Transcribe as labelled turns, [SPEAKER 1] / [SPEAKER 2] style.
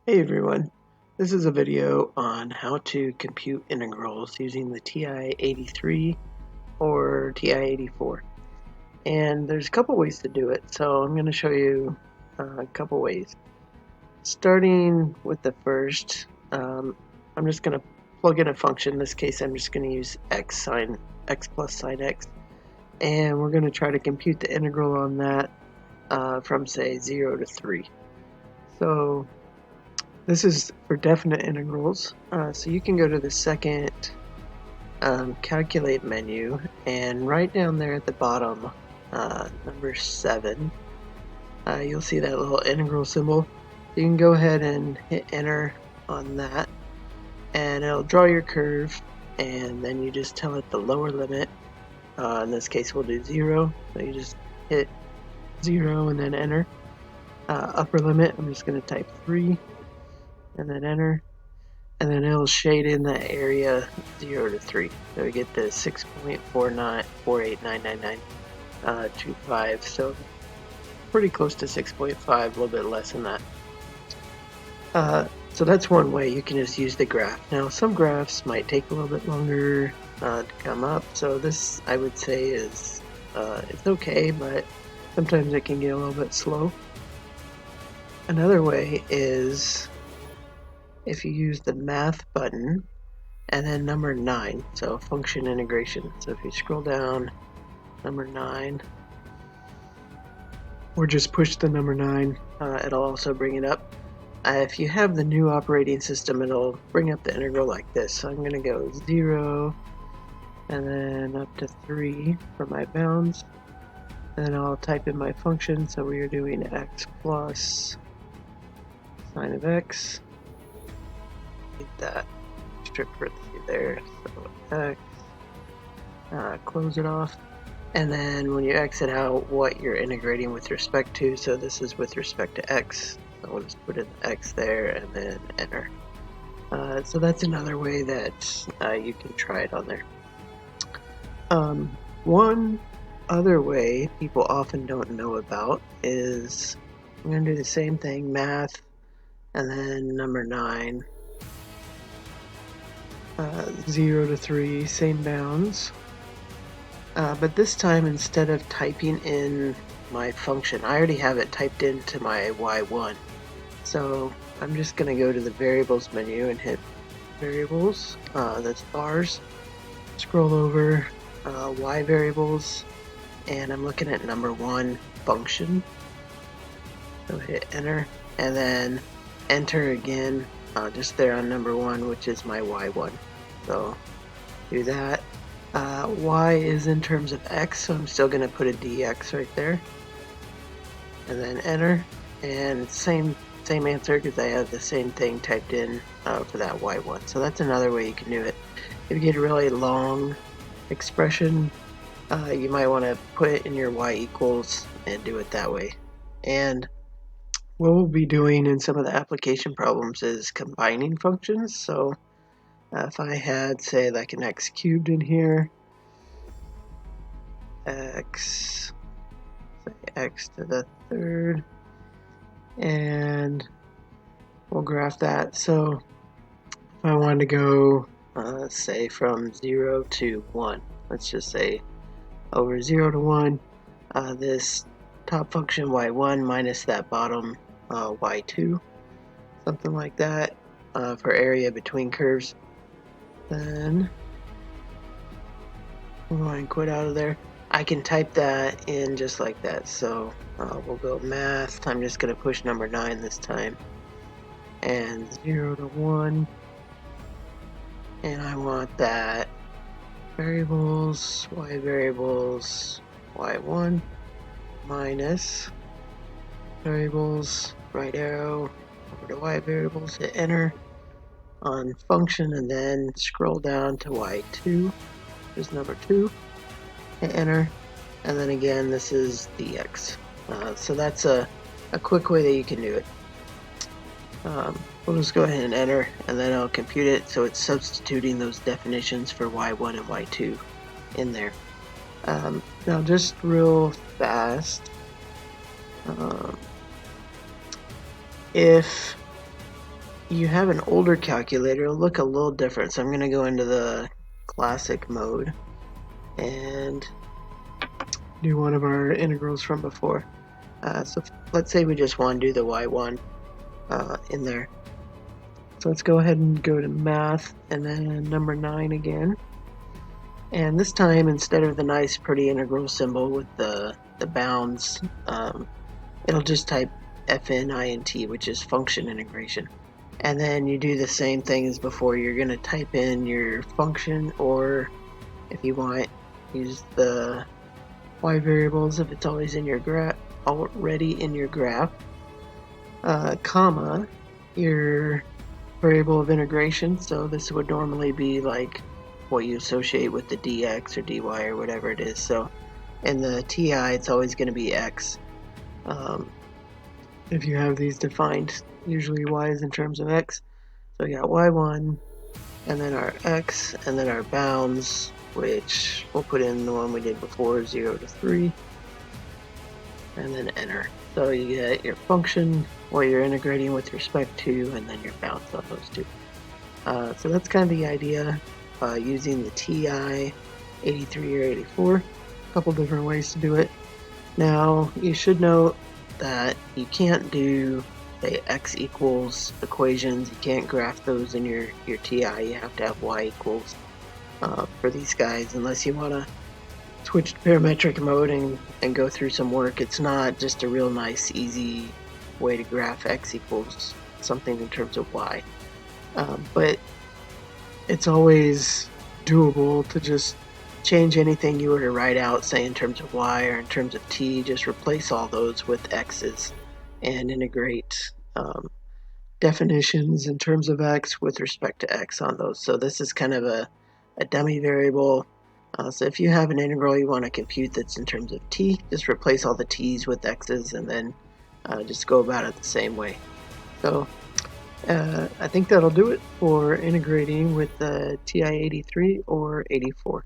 [SPEAKER 1] Hey everyone, this is a video on how to compute integrals using the TI-83 or TI-84. And there's a couple ways to do it, so I'm going to show you a couple ways. Starting with the first, I'm just going to plug in a function. In this case, I'm just going to use x plus sine x. And we're going to try to compute the integral on that from, say, 0 to 3. So this is for definite integrals, so you can go to the second calculate menu, and right down there at the bottom, number 7, you'll see that little integral symbol. You can go ahead and hit enter on that, and it'll draw your curve, and then you just tell it the lower limit. In this case, we'll do 0, so you just hit 0 and then enter. Upper limit, I'm just going to type 3 and then enter. And then it'll shade in the area 0 to 3. So we get the 6.494899925. So pretty close to 6.5, a little bit less than that. So that's one way. You can just use the graph. Now some graphs might take a little bit longer to come up. So this, I would say, is it's okay, but sometimes it can get a little bit slow. Another way is if you use the math button and then number 9, so function integration. So if you scroll down, number 9, or just push the number 9, it'll also bring it up. If you have the new operating system, it'll bring up the integral like this. So I'm going to go 0 and then up to 3 for my bounds. And then I'll type in my function. So we are doing x plus sine of x. Get that strip parenthesis there, so x, close it off, and then when you exit out what you're integrating with respect to, so this is with respect to x, so we'll just put in the x there and then enter. So that's another way that you can try it on there. One other way people often don't know about is I'm going to do the same thing, math, and then number 9. 0 to 3, same bounds. But this time, instead of typing in my function, I already have it typed into my y1. So I'm just going to go to the variables menu and hit variables, that's bars, scroll over, y variables, and I'm looking at number 1 function. So hit enter, and then enter again, just there on number 1, which is my y1. So do that. Y is in terms of x, so I'm still going to put a dx right there. And then enter, and same answer because I have the same thing typed in for that y1. So that's another way you can do it. If you get a really long expression, you might want to put it in your y equals and do it that way. And what we'll be doing in some of the application problems is combining functions. So if I had, say, like an x cubed in here, x to the third, and we'll graph that. So if I wanted to go, say, from 0 to 1, let's just say over 0 to 1, this top function y1 minus that bottom y2, something like that, for area between curves. Then we'll go ahead and quit out of there. I can type that in just like that. So we'll go math. I'm just going to push number 9 this time. And 0 to 1. And I want that variables, y1 minus variables, right arrow, over to y variables, hit enter on function, and then scroll down to y2, which is number 2, hit enter, and then again this is dx. So that's a quick way that you can do it. We'll just go ahead and enter, and then I'll compute it, so it's substituting those definitions for y1 and y2 in there. Now just real fast, if you have an older calculator, it'll look a little different. So I'm going to go into the classic mode and do one of our integrals from before. So let's say we just want to do the y1 in there. So let's go ahead and go to math and then number 9 again. And this time, instead of the nice pretty integral symbol with the bounds, it'll just type FNINT, which is function integration. And then you do the same thing as before. You're going to type in your function, or if you want, use the y variables if it's always in your already in your graph, comma, your variable of integration. So this would normally be like what you associate with the dx or dy or whatever it is. So in the TI, it's always going to be x. If you have these defined, usually y is in terms of x. So we got y1, and then our x, and then our bounds, which we'll put in the one we did before, 0 to 3, and then enter. So you get your function, what you're integrating with respect to, and then your bounds on those two. So that's kind of the idea using the TI-83 or 84. A couple different ways to do it. Now, you should note that you can't do, say, x equals equations. You can't graph those in your TI. You have to have y equals for these guys, unless you want to switch to parametric mode and go through some work. It's not just a real nice, easy way to graph x equals something in terms of y. But it's always doable to just change anything you were to write out, say in terms of y or in terms of t, just replace all those with x's and integrate definitions in terms of x with respect to x on those. So this is kind of a dummy variable. So if you have an integral you want to compute that's in terms of t, just replace all the t's with x's and then just go about it the same way. So I think that'll do it for integrating with the TI-83 or 84.